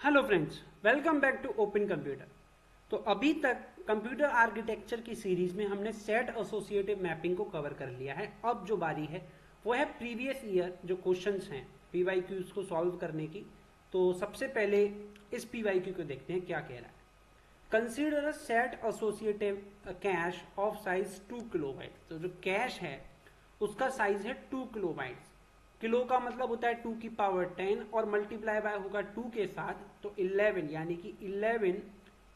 Hello friends, welcome back to open computer. तो अभी तक कंप्यूटर आर्किटेक्चर की सीरीज में हमने सेट एसोसिएटिव मैपिंग को कवर कर लिया है। अब जो बारी है वो है प्रीवियस ईयर जो क्वेश्चंस हैं पीवाईक्यूज को सॉल्व करने की। तो सबसे पहले इस पीवाईक्यू को देखते हैं क्या कह रहा है। Consider a set associative cash of size 2 kilobyte. तो जो कैश है उसका साइज है 2 किलोबाइट्स। किलो का मतलब होता है 2 की पावर 10 और मल्टीप्लाई बाय होगा 2 के साथ, तो 11 यानी कि 11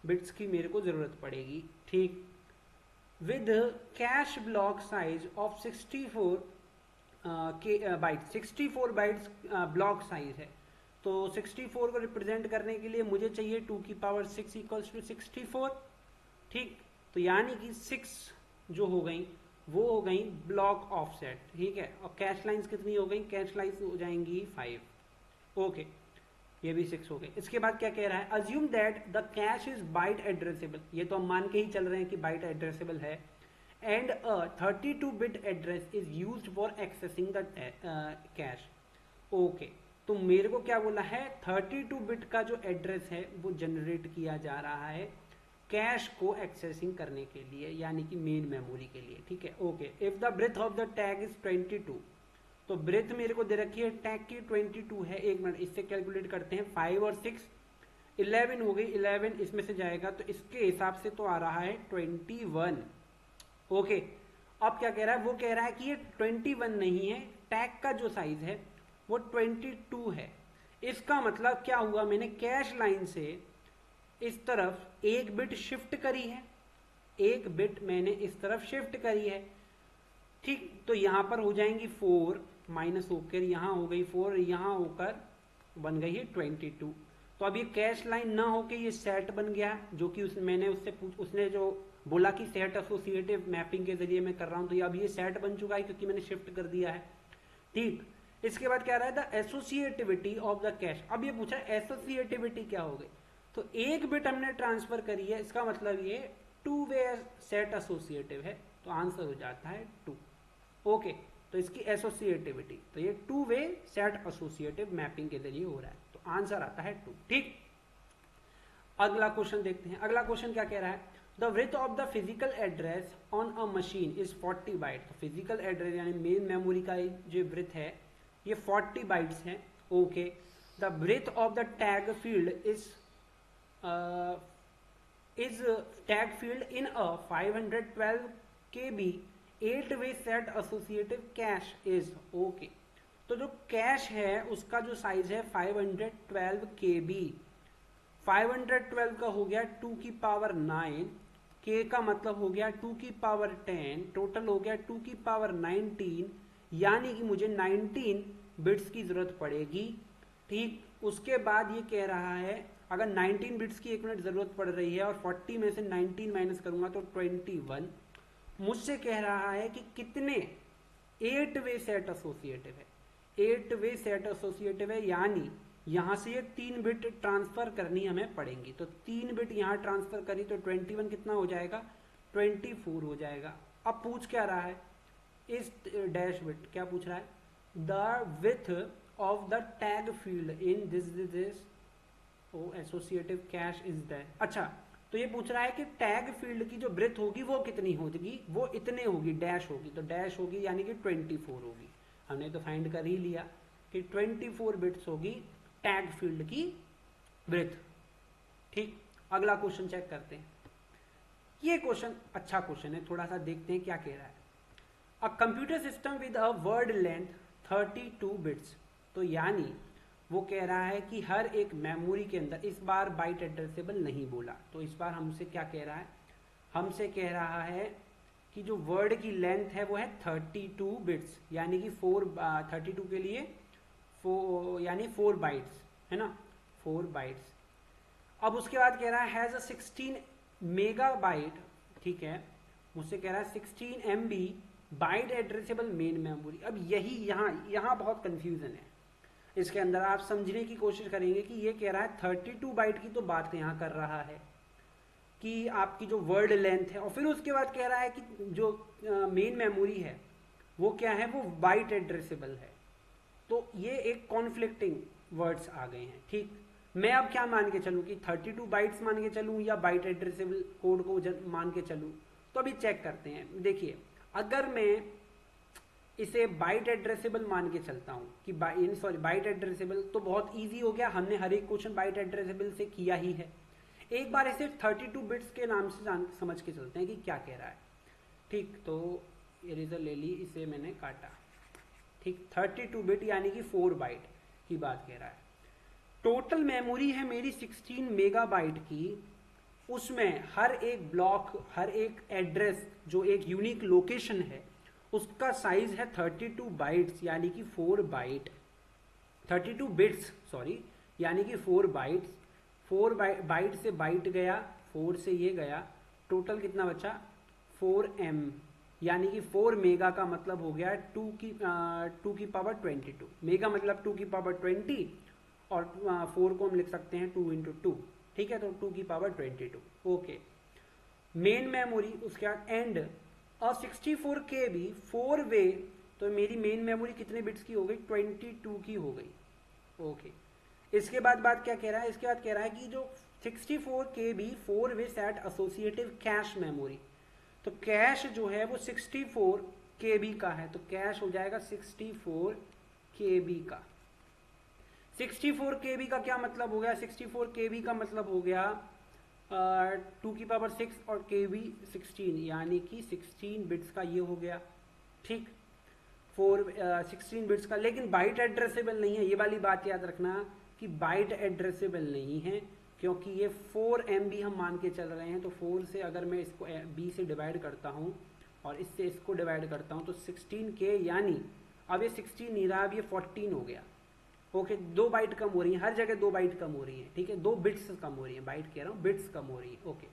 बिट्स की मेरे को जरूरत पड़ेगी। ठीक, with cash block size of 64 के बाइट, 64 बाइट्स ब्लॉक साइज है। तो 64 को रिप्रेजेंट करने के लिए मुझे चाहिए 2 की पावर 6 इक्वल्स टू 64। ठीक, तो यानी कि 6 जो हो गई वो हो गई ब्लॉक ऑफसेट। ठीक है, और कैश लाइंस कितनी हो गई? कैश लाइंस हो जाएंगी 5। ओके, ये भी 6 हो गए। इसके बाद क्या कह रहा है? Assume that the cache is byte addressable. ये तो हम मान के ही चल रहे हैं कि बाइट एड्रेसेबल है। And a 32 bit address is used for accessing the cash. Okay, तो मेरे को क्या बोला है? 32 बिट का जो एड्रेस है वो जनरेट किया जा रहा है कैश को एक्सेसिंग करने के लिए, यानी कि मेन मेमोरी के लिए। ठीक है, okay. If the breadth of the tag is 22, तो ब्रेथ मेरे को दे रखी है टैग की 22 है। एक मिनट, इससे कैलकुलेट करते हैं। 5 और 6 11 हो गई। 11 इसमें से जाएगा तो इसके हिसाब से तो आ रहा है 21। ओके, अब क्या कह रहा है? वो कह रहा है कि ये 21 नहीं है, टैग का जो साइज है वो 22 है। इसका मतलब क्या हुआ? मैंने कैश लाइन से इस तरफ एक बिट शिफ्ट करी है, एक बिट मैंने इस तरफ शिफ्ट करी है। ठीक, तो यहां पर हो जाएंगी 4 माइनस होकर यहां हो गई 4, यहां होकर बन गई है 22। तो अब ये कैश लाइन ना होके ये सेट बन गया, जो कि मैंने उसने जो बोला कि सेट एसोसिएटिव मैपिंग के जरिए मैं कर रहा हूं, तो ये अब ये सेट बन चुका है क्योंकि मैंने शिफ्ट कर दिया है। ठीक, इसके बाद क्या रहा है? The associativity of the cash. अब ये पूछा है एसोसिएटिविटी क्या हो गई? तो एक बिट हमने ट्रांसफर करी है, इसका मतलब ये 2 वे सेट एसोसिएटिव है, तो आंसर हो जाता है 2। ओके, तो इसकी एसोसिएटिविटी, तो ये 2 वे सेट एसोसिएटिव मैपिंग के जरिए हो रहा है, तो आंसर आता है 2। ठीक, अगला क्वेश्चन देखते हैं। अगला क्वेश्चन क्या कह रहा है? The width of the physical address on a machine is 40 byte. तो फिजिकल एड्रेस यानी मेन मेमोरी का जो विड्थ है ये 40 बाइट्स है। Okay, the width of the tag field is tag field in a 512 KB 8-way set associative cache is okay। तो जो cash है उसका जो साइज है 512 KB। 512 का हो गया 2 की पावर 9, के का मतलब हो गया 2 की पावर 10, टोटल हो गया 2 की पावर 19, यानी कि मुझे 19 बिट्स की जरूरत पड़ेगी। ठीक, उसके बाद ये कह रहा है अगर 19 बिट्स की 1 मिनट जरूरत पड़ रही है और 40 में से 19 माइनस करूंगा तो 21। मुझसे कह रहा है कि कितने 8 वे सेट एसोसिएटिव है। 8 वे सेट एसोसिएटिव है, यानी यहां से ये 3 बिट ट्रांसफर करनी हमें पड़ेंगी। तो 3 बिट यहां ट्रांसफर करी तो 21 कितना हो जाएगा? 24 हो जाएगा। अब पूछ क्या रहा है? इस डैश बिट क्या पूछ रहा है? The width of the tag field in this associative cash is that. अच्छा, तो ये पूछ रहा है कि टैग फील्ड की जो ब्रेथ होगी वो कितनी होगी? वो इतने होगी, डैश होगी। तो डैश होगी यानी कि 24 होगी। हमने तो फाइंड कर ही लिया कि 24 बिट्स होगी टैग फील्ड की ब्रेथ। ठीक, अगला क्वेश्चन चेक करते हैं। ये क्वेश्चन अच्छा क्वेश्चन है, थोड़ा सा देखते हैं क्या कह रहा है। A computer system with a word length 32 bits. तो यानी वो कह रहा है कि हर एक मेमोरी के अंदर, इस बार बाइट एड्रेसेबल नहीं बोला, तो इस बार हमसे क्या कह रहा है? हमसे कह रहा है कि जो वर्ड की लेंथ है वो है 32 बिट्स, यानी कि 32 के लिए 4 यानी 4 बाइट्स है ना, 4 बाइट्स। अब उसके बाद कह रहा है हैज अ 16 मेगा बाइट। ठीक है, मुझसे कह रहा है 16 MB byte addressable main memory. अब यही यहाँ बहुत कंफ्यूजन है इसके अंदर। आप समझने की कोशिश करेंगे कि ये कह रहा है 32 बाइट की तो बात यहाँ कर रहा है कि आपकी जो वर्ड लेंथ है, और फिर उसके बाद कह रहा है कि जो मेन मेमोरी है वो क्या है? वो बाइट एड्रेसेबल है। तो ये एक कॉन्फ्लिक्टिंग वर्ड्स आ गए हैं। ठीक, मैं अब क्या मान के चलूँ कि 32 बाइट्स मान के चलूँ या बाइट एड्रेसेबल कोड को मान के चलूँ? तो अभी चेक करते हैं। देखिए, अगर मैं इसे बाइट एड्रेसेबल मान के चलता हूँ कि बाइट एड्रेसेबल, तो बहुत इजी हो गया, हमने हर एक क्वेश्चन बाइट एड्रेसेबल से किया ही है। एक बार इसे 32 बिट्स के नाम से समझ के चलते हैं कि क्या कह रहा है। ठीक, तो इरेजर ले ली, इसे मैंने काटा। ठीक, 32 बिट यानी कि 4 बाइट की बात कह रहा है। टोटल मेमोरी है मेरी 16 मेगाबाइट की, उसमें हर एक ब्लॉक, हर एक एड्रेस जो एक यूनिक लोकेशन है, उसका साइज है 32 बाइट्स यानी कि 4 बाइट, 32 बिट्स सॉरी, यानी कि 4 बाइट्स। 4 बाइट से बाइट गया, 4 से ये गया, टोटल कितना बचा 4M, यानी कि 4 मेगा का मतलब हो गया 2 की पावर 22। मेगा मतलब 2 की पावर 20 और 4 को हम लिख सकते हैं 2 इंटू 2। ठीक है, तो 2 की पावर 22। ओके, मेन मेमोरी, उसके बाद एंड और 64 KB 4 वे, तो मेरी मेन मेमोरी कितने बिट्स की हो गई 22 की हो गई। ओके, इसके बाद बात क्या कह रहा है, इसके बाद कह रहा है कि जो 64 KB 4 वे सेट एसोसिएटिव कैश मेमोरी, तो कैश जो है वो 64 KB का है, तो कैश हो जाएगा 64 KB का। 64 KB का क्या मतलब हो गया, 64 KB का मतलब हो गया 2 की पावर 6 और KB 16, यानी कि 16 बिट्स का ये हो गया। ठीक, 16 बिट्स का, लेकिन बाइट एड्रेसेबल नहीं है, ये वाली बात याद रखना कि बाइट एड्रेसेबल नहीं है, क्योंकि ये 4 MB हम मान के चल रहे हैं। तो 4 से अगर मैं इसको B से डिवाइड करता हूँ और इससे इसको डिवाइड करता हूँ तो 16K, यानी अब ये 16 नहीं रहा, अब ये 14 हो गया। ओके, 2 बाइट कम हो रही है, हर जगह 2 बाइट कम हो रही है। ठीक है, 2 बिट्स कम हो रही है, बाइट कह रहा हूँ, बिट्स कम हो रही है। ओके,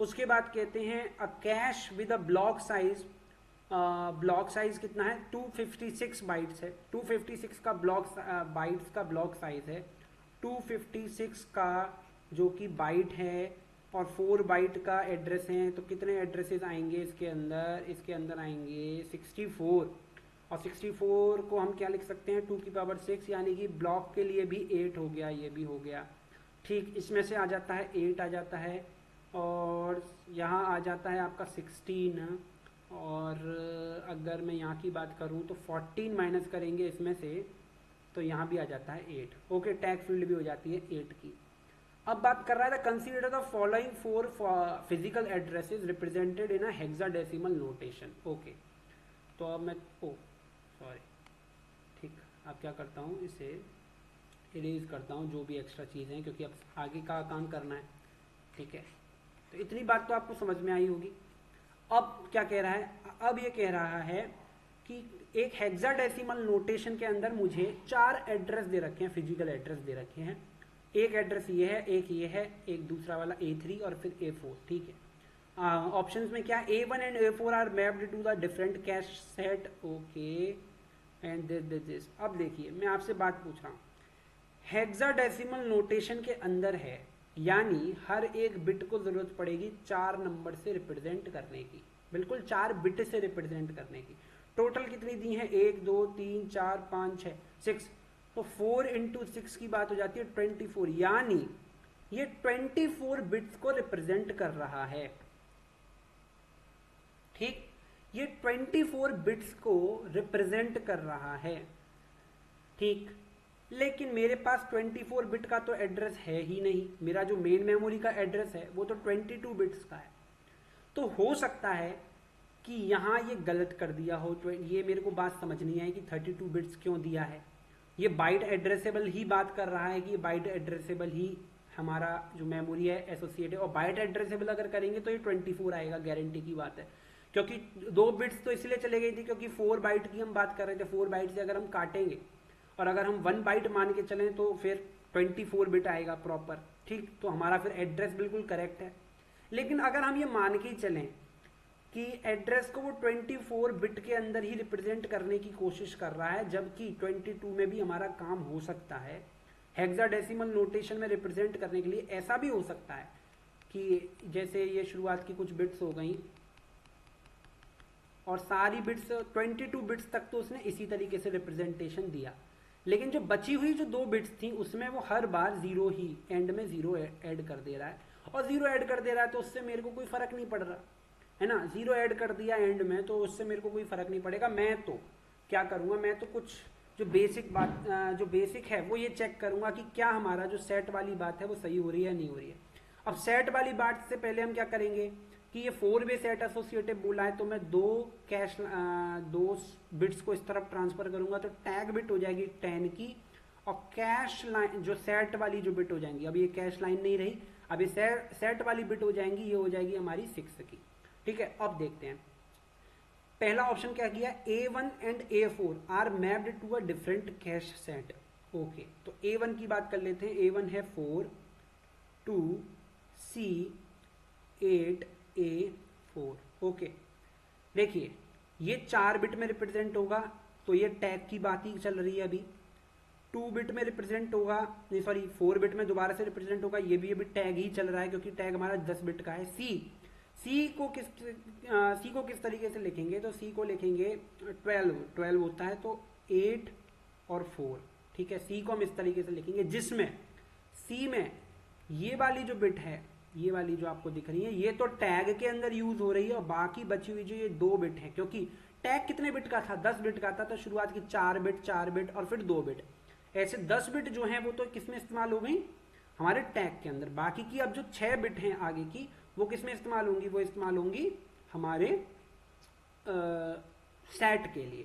उसके बाद कहते हैं a cash with a block size, block size कितना है 256 बाइट्स है, 256 का ब्लॉक बाइट्स का ब्लॉक साइज है, 256 का जो कि बाइट है, और 4 बाइट का एड्रेस है, तो कितने एड्रेसेस आएंगे इसके अंदर, इसके अंदर आएंगे 64, और 64 को हम क्या लिख सकते हैं 2 की पावर 6, यानी कि ब्लॉक के लिए भी 8 हो गया, ये भी हो गया। ठीक, इसमें से आ जाता है 8 आ जाता है, और यहाँ आ जाता है आपका 16, और अगर मैं यहाँ की बात करूँ तो 14 माइनस करेंगे इसमें से, तो यहाँ भी आ जाता है 8। ओके, टैग फील्ड भी हो जाती है 8 की। अब बात कर रहा था consider the following 4 physical addresses represented in a hexadecimal notation. Okay, तो अब मैं सॉरी, ठीक, अब क्या करता हूँ, इसे इरेज करता हूँ जो भी एक्स्ट्रा चीज़ें हैं, क्योंकि अब आगे का काम करना है। ठीक है, तो इतनी बात तो आपको समझ में आई होगी। अब क्या कह रहा है, अब ये कह रहा है कि एक हेक्साडेसिमल नोटेशन के अंदर मुझे 4 एड्रेस दे रखे हैं, फिजिकल एड्रेस दे रखे हैं। एक एड्रेस ये है, एक ये है, एक दूसरा वाला A3 और फिर A4। ठीक है, ऑप्शंस में क्या, A1 and A4 are mapped to the different cache set. Okay, and this. अब देखिए, मैं आपसे बात पूछ रहा हूँ, हेक्साडेसिमल नोटेशन के अंदर है, यानी हर एक बिट को जरूरत पड़ेगी 4 नंबर से रिप्रेजेंट करने की, बिल्कुल 4 बिट से रिप्रेजेंट करने की। टोटल कितनी दी है, 1 2 3 4 5 6 6, तो 4 इंटू 6 की बात हो जाती है 24, यानी ये 24 बिट्स को रिप्रेजेंट कर रहा है। ठीक, ये 24 बिट्स को रिप्रेजेंट कर रहा है। ठीक, लेकिन मेरे पास 24 बिट का तो एड्रेस है ही नहीं, मेरा जो मेन मेमोरी का एड्रेस है वो तो 22 बिट्स का है। तो हो सकता है कि यहाँ ये गलत कर दिया हो, तो ये मेरे को बात समझ नहीं आई कि 32 बिट्स क्यों दिया है। ये बाइट एड्रेसेबल ही बात कर रहा है कि ये बाइट एड्रेसेबल ही हमारा जो मेमोरी है एसोसिएटेड, और बाइट एड्रेसेबल अगर करेंगे तो ये 24 आएगा, गारंटी की बात है। क्योंकि 2 बिट्स तो इसलिए चले गई थी क्योंकि 4 बाइट की हम बात कर रहे थे, 4 बाइट से अगर हम काटेंगे और अगर हम 1 बाइट मान के चलें तो फिर 24 बिट आएगा प्रॉपर। ठीक, तो हमारा फिर एड्रेस बिल्कुल करेक्ट है। लेकिन अगर हम ये मान के चलें कि एड्रेस को वो 24 बिट के अंदर ही रिप्रेजेंट करने की कोशिश कर रहा है, जबकि 22 में भी हमारा काम हो सकता है हेक्साडेसिमल नोटेशन में रिप्रेजेंट करने के लिए। ऐसा भी हो सकता है कि जैसे ये शुरुआत की कुछ बिट्स हो गई और सारी बिट्स 22 बिट्स तक तो उसने इसी तरीके से रिप्रेजेंटेशन दिया, लेकिन जो बची हुई जो 2 बिट्स थी उसमें वो हर बार जीरो ही, एंड में जीरो ऐड कर दे रहा है, और जीरो ऐड कर दे रहा है तो उससे मेरे को कोई फर्क नहीं पड़ रहा है ना। जीरो ऐड कर दिया एंड में तो उससे मेरे को कोई फर्क नहीं पड़ेगा। मैं तो क्या करूँगा, मैं तो कुछ जो बेसिक है वो ये चेक करूँगा कि क्या हमारा जो सेट वाली बात है वो सही हो रही है नहीं हो रही है। अब सेट वाली बात से पहले हम क्या करेंगे कि ये 4 वे सेट एसोसिएटिव बोला है, तो मैं दो बिट्स को इस तरफ ट्रांसफर करूंगा तो टैग बिट हो जाएगी 10 की, और कैश लाइन जो सेट वाली जो बिट हो जाएंगी, अब ये कैश लाइन नहीं रही, अब ये सेट वाली बिट हो जाएंगी, ये हो जाएगी हमारी 6 की। ठीक है, अब देखते हैं पहला ऑप्शन क्या किया, A1 and A4 are mapped to a different cache set. Okay, तो A1 की बात कर लेते हैं। A1 है 4 2 C 8 A4। ओके, देखिए ये 4 बिट में रिप्रेजेंट होगा, तो ये टैग की बात ही चल रही है अभी। 2 बिट में रिप्रेजेंट होगा, नहीं सॉरी 4 बिट में दोबारा से रिप्रेजेंट होगा, ये भी अभी टैग ही चल रहा है क्योंकि टैग हमारा 10 बिट का है। सी को किस तरीके से लिखेंगे, तो सी को लिखेंगे 12 होता है, तो 8 और 4। ठीक है, सी को हम इस तरीके से लिखेंगे जिसमें सी में ये वाली जो बिट है, ये वाली जो आपको दिख रही है, ये तो टैग के अंदर यूज हो रही है, और बाकी बची हुई जो ये 2 बिट है, क्योंकि टैग कितने बिट का था, 10 बिट का था, तो शुरुआत की 4 बिट और फिर 2 बिट, ऐसे 10 बिट जो है वो तो किस में इस्तेमाल हो गई, हमारे टैग के अंदर। बाकी की अब जो 6 बिट हैं आगे की, वो किस में इस्तेमाल होंगी, वो इस्तेमाल होंगी हमारे सेट के लिए।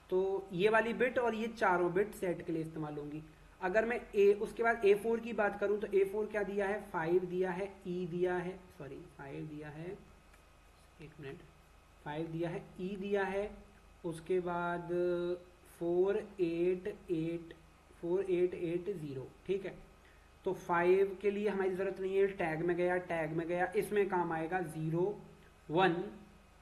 तो ये वाली बिट और ये चारों बिट सेट के लिए इस्तेमाल होंगी। अगर मैं उसके बाद A4 की बात करूं तो A4 क्या दिया है, 5 दिया है, 5 दिया है, 5 दिया है, E दिया है, उसके बाद 4880। ठीक है, तो 5 के लिए हमारी ज़रूरत नहीं है, टैग में गया, इसमें काम आएगा 0 1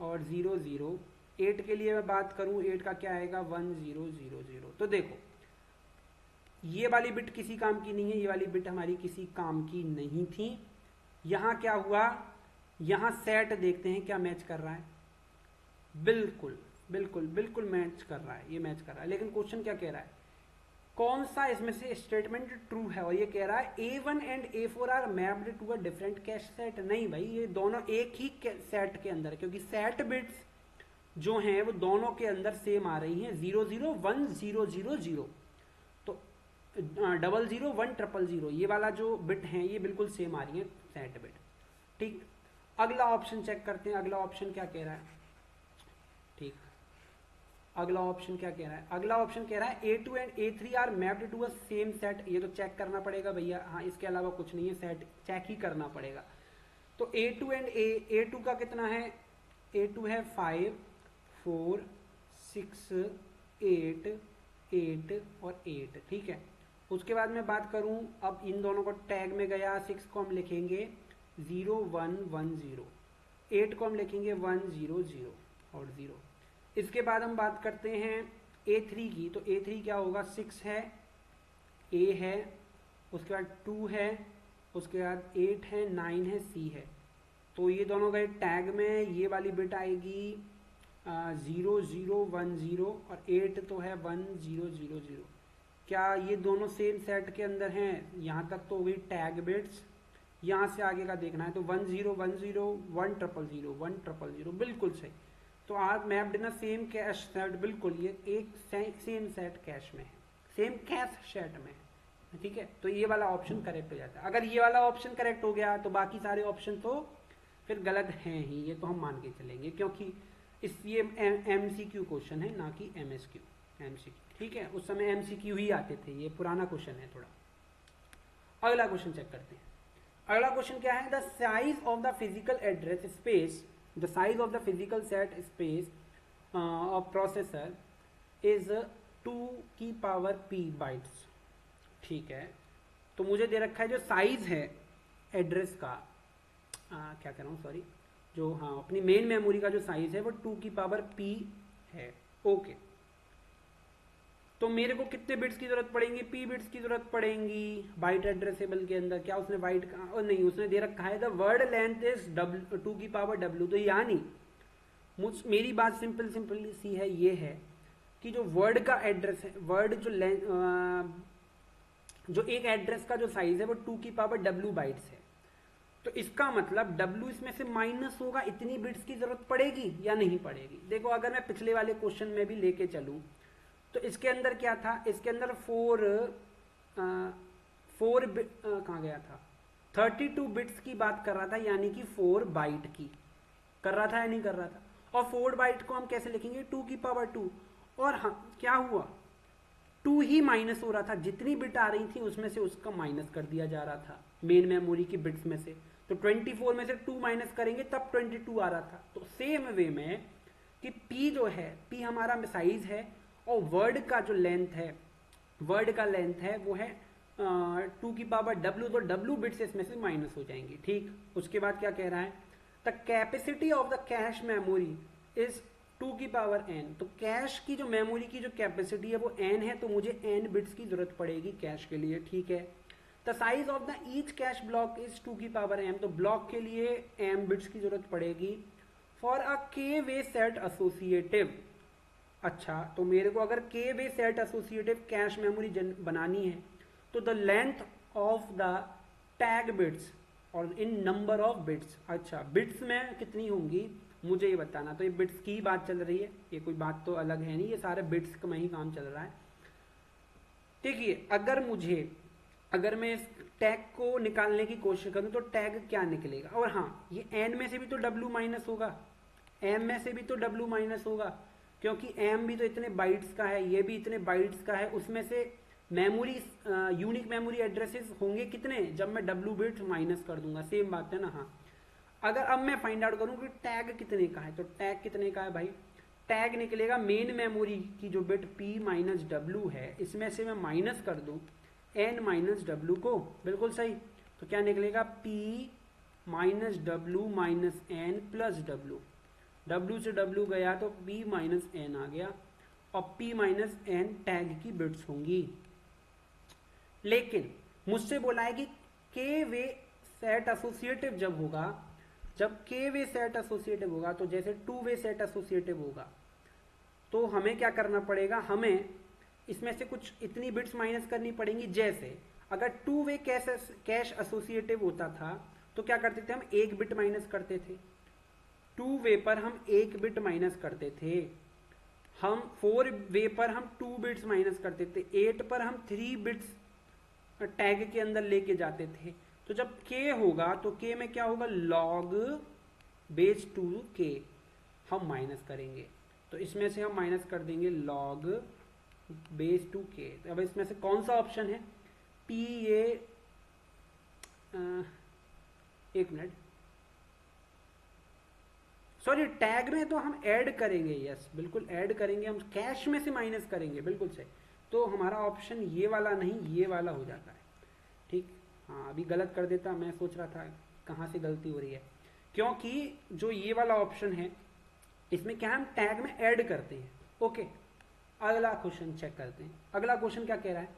और 0 0। 8 के लिए मैं बात करूं, 8 का क्या आएगा 1 0 0 0। तो देखो ये वाली बिट किसी काम की नहीं है, ये वाली बिट हमारी किसी काम की नहीं थी। यहां क्या हुआ, यहां सेट देखते हैं क्या मैच कर रहा है, बिल्कुल मैच कर रहा है, ये मैच कर रहा है। लेकिन क्वेश्चन क्या कह रहा है, कौन सा इसमें से स्टेटमेंट ट्रू है, और ये कह रहा है A1 and A4 are mapped to a different cache set. नहीं भाई, ये दोनों एक ही सेट के अंदर है, क्योंकि सेट बिट्स जो हैं वो दोनों के अंदर सेम आ रही हैं, 0 0 1 0 0 0, तो 0 0 1 0 0 ये वाला जो बिट है ये बिल्कुल सेम आ रही है सेट बिट। ठीक, अगला ऑप्शन चेक करते हैं, अगला ऑप्शन क्या कह रहा है। ठीक, अगला ऑप्शन क्या कह रहा है, अगला ऑप्शन कह रहा है A2 and A3 are mapped to a same set. ये तो चेक करना पड़ेगा भैया, हाँ, इसके अलावा कुछ नहीं है, सेट चेक ही करना पड़ेगा। तो A2 एंड A2 का कितना है, A2 है 5 4 6 8 8 और 8। ठीक है, उसके बाद मैं बात करूं, अब इन दोनों को टैग में गया, 6 को हम लिखेंगे 0 1 1 0, 8 को हम लिखेंगे 1 0 0 और 0। इसके बाद हम बात करते हैं A3 की, तो A3 क्या होगा, 6 है, A है, उसके बाद 2 है, उसके बाद 8 है, 9 है, C है। तो ये दोनों गए टैग में, ये वाली बिट आएगी 0 0 1 0 और 8 तो है 1 0 0 0। क्या ये दोनों सेम सेट के अंदर हैं, यहाँ तक तो हो गई टैग बिट्स, यहाँ से आगे का देखना है, तो 1 0 1 0 1 0 0 1 0 0, बिल्कुल सही। तो आप मैप्ड ना सेम कैश सेट, बिल्कुल ये एक सेम सेट कैश में है, सेम कैश सेट में है। ठीक है, तो ये वाला ऑप्शन करेक्ट हो जाता है। अगर ये वाला ऑप्शन करेक्ट हो गया तो बाकी सारे ऑप्शन तो फिर गलत हैं ही, ये तो हम मान के चलेंगे, क्योंकि ये MCQ क्वेश्चन है ना कि MSQ। MCQ, ठीक है, उस समय MCQ ही आते थे, ये पुराना क्वेश्चन है थोड़ा। अगला क्वेश्चन चेक करते हैं। अगला क्वेश्चन क्या है, the size of the physical address space, the size of the physical set space of processor is 2 की पावर p bytes। ठीक है, तो मुझे दे रखा है जो साइज है एड्रेस का, क्या कह रहा हूँ सॉरी, जो हाँ अपनी मेन मेमोरी का जो साइज है वो 2 की पावर p है। ओके, तो मेरे को कितने बिट्स की जरूरत पड़ेंगी, p बिट्स की जरूरत पड़ेंगी बाइट एड्रेसेबल के अंदर। क्या उसने बाइट का, और नहीं, उसने दे रखा है द वर्ड लेंथ इज 2 की पावर w। तो यानी मेरी बात सिंपल सी है, ये है कि जो वर्ड का एड्रेस है, वर्ड जो एक एड्रेस का जो साइज है वो 2 की पावर w बाइट्स है। तो इसका मतलब w इसमें से माइनस होगा, इतनी बिट्स की जरूरत पड़ेगी या नहीं पड़ेगी। देखो अगर मैं पिछले वाले क्वेश्चन में भी लेके चलूं तो इसके अंदर क्या था, इसके अंदर कहाँ गया था, 32 बिट्स की बात कर रहा था, यानी कि 4 बाइट की कर रहा था या नहीं कर रहा था। और 4 बाइट को हम कैसे लिखेंगे, 2 की पावर 2। और हाँ क्या हुआ, 2 ही माइनस हो रहा था, जितनी बिट आ रही थी उसमें से उसका माइनस कर दिया जा रहा था मेन मेमोरी की बिट्स में से। तो 24 में से 2 माइनस करेंगे तब 22 आ रहा था। तो सेम वे में कि p जो है, p हमारा साइज है और वर्ड का जो लेंथ है, वर्ड का लेंथ है वो है 2 की पावर w, तो w बिट्स इसमें से माइनस हो जाएंगी। ठीक, उसके बाद क्या कह रहा है, the capacity of the cache memory is 2 की पावर n। तो कैश की जो मेमोरी की जो कैपेसिटी है वो n है, तो मुझे n बिट्स की जरूरत पड़ेगी कैश के लिए। ठीक है, the size of the each cash block is 2 की पावर m, तो ब्लॉक के लिए m बिट्स की जरूरत पड़ेगी for a k way set associative. अच्छा, तो मेरे को अगर k वे सेट एसोसिएटिव कैश मेमोरी बनानी है तो the length of the tag bits और इन नंबर ऑफ बिट्स। अच्छा, बिट्स में कितनी होंगी मुझे ये बताना। तो ये बिट्स की बात चल रही है, ये कोई बात तो अलग है नहीं, ये सारे बिट्स में ही काम चल रहा है। देखिए अगर मैं इस टैग को निकालने की कोशिश करूं तो टैग क्या निकलेगा। और हाँ, ये n में से भी तो w माइनस होगा, m में से भी तो w माइनस होगा, क्योंकि m भी तो इतने बाइट्स का है, ये भी इतने बाइट्स का है। उसमें से मेमोरी यूनिक मेमोरी एड्रेसेस होंगे कितने जब मैं w बिट्स माइनस कर दूंगा, सेम बात है ना। हाँ, अगर अब मैं फाइंड आउट करूं कि टैग कितने का है, तो टैग कितने का है भाई, टैग निकलेगा मेन मेमोरी की जो बिट p माइनस डब्ल्यू है, इसमें से मैं माइनस कर दूं n माइनस डब्ल्यू को, बिल्कुल सही। तो क्या निकलेगा, p minus W minus n plus W, w से w गया तो p माइनस n आ गया, और p माइनस n टैग की बिट्स होंगी। लेकिन मुझसे बोला है कि k वे सेट एसोसिएटिव जब होगा, जब k वे सेट एसोसिएटिव होगा, तो जैसे 2 वे सेट एसोसिएटिव होगा, तो हमें क्या करना पड़ेगा, हमें इसमें से कुछ इतनी बिट्स माइनस करनी पड़ेंगी। जैसे अगर 2 वे कैश एसोसिएटिव होता था तो क्या करते थे, हम 1 बिट माइनस करते थे, 2 वे पर हम 1 बिट माइनस करते थे, हम 4 वे पर हम 2 बिट्स माइनस करते थे, 8 पर हम 3 बिट्स टैग के अंदर लेके जाते थे। तो जब k होगा तो k में क्या होगा, log बेस 2k हम माइनस करेंगे, तो इसमें से हम माइनस कर देंगे log बेस 2k। तो अब इसमें से कौन सा ऑप्शन है, p, ये एक मिनट, सॉरी, टैग में तो हम ऐड करेंगे, यस बिल्कुल ऐड करेंगे, हम कैश में से माइनस करेंगे, बिल्कुल सही। तो हमारा ऑप्शन ये वाला नहीं, ये वाला हो जाता है। ठीक, हाँ अभी गलत कर देता, मैं सोच रहा था कहाँ से गलती हो रही है, क्योंकि जो ये वाला ऑप्शन है इसमें क्या हम टैग में ऐड करते हैं। ओके, अगला क्वेश्चन चेक करते हैं। अगला क्वेश्चन क्या कह रहा है,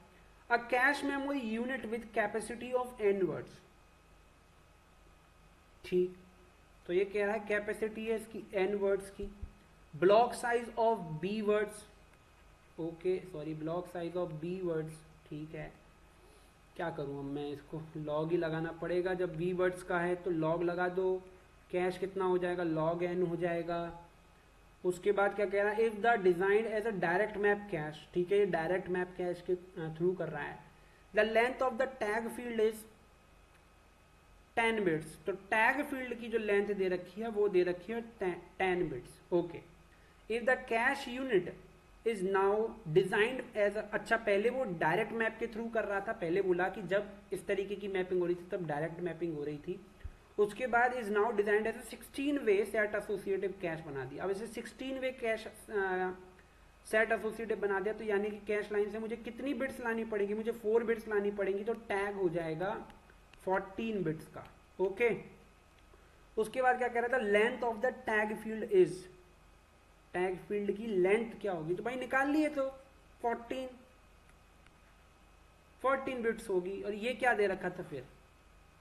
a cache memory unit with capacity of n words. ठीक, तो ये कह रहा है कैपेसिटी है इसकी n वर्ड्स की, block size of b words, okay sorry, block size of b words. ठीक है, क्या करूं अब मैं, इसको लॉग ही लगाना पड़ेगा, जब b वर्ड्स का है तो लॉग लगा दो, कैश कितना हो जाएगा, log n हो जाएगा। उसके बाद क्या कह रहा है, if the design as a direct map cache. ठीक है, ये डायरेक्ट मैप कैश के थ्रू कर रहा है। The length of the tag field is 10 bits, तो टैग फील्ड की जो लेंथ दे रखी है वो दे रखी है 10 bits. Okay, if the cache unit is now designed as, अच्छा पहले वो डायरेक्ट मैप के थ्रू कर रहा था, पहले बोला कि जब इस तरीके की मैपिंग हो रही थी तब डायरेक्ट मैपिंग हो रही थी। उसके बाद is now designed as 16 way set associative cache बना दिया। अब इसे 16 वे कैश सेट एसोसिएटिव बना दिया, तो यानी कि कैश लाइन से मुझे कितनी बिट्स लानी पड़ेगी, मुझे 4 बिट्स लानी पड़ेंगी, तो टैग हो जाएगा 14 बिट्स का। ओके, उसके बाद क्या कह रहा था, length of the tag field is, tag field की लेंथ क्या होगी, तो भाई निकाल लिए, तो 14 बिट्स होगी। और ये क्या दे रखा था, फिर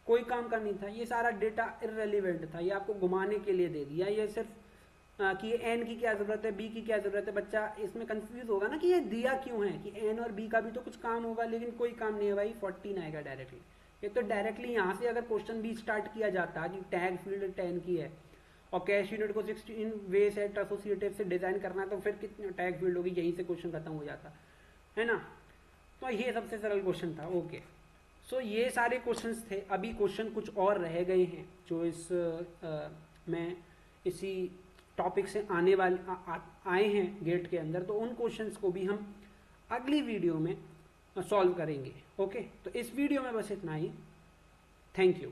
कोई काम का नहीं था, ये सारा डेटा इररेलेवेंट था, ये आपको घुमाने के लिए दे दिया, ये सिर्फ कि ये एन की क्या जरूरत है, बी की क्या जरूरत है, बच्चा इसमें कंफ्यूज होगा ना कि ये दिया क्यों है, कि एन और बी का भी तो कुछ काम होगा, लेकिन कोई काम नहीं है भाई, 14 आएगा डायरेक्टली। ये तो डायरेक्टली यहाँ से अगर क्वेश्चन भी स्टार्ट किया जाता कि टैग फील्ड 10 की है और कैश यूनिट को 16 वे सेट एसोसिएटिव से डिजाइन करना है, तो फिर कितनी टैग फील्ड होगी, यहीं से क्वेश्चन खत्म हो जाता है ना। तो ये सबसे सरल क्वेश्चन था। ओके, सो ये सारे क्वेश्चंस थे। अभी क्वेश्चन कुछ और रह गए हैं जो इस में इसी टॉपिक से आने वाले आए हैं गेट के अंदर, तो उन क्वेश्चंस को भी हम अगली वीडियो में सॉल्व करेंगे। ओके, तो इस वीडियो में बस इतना ही। Thank you.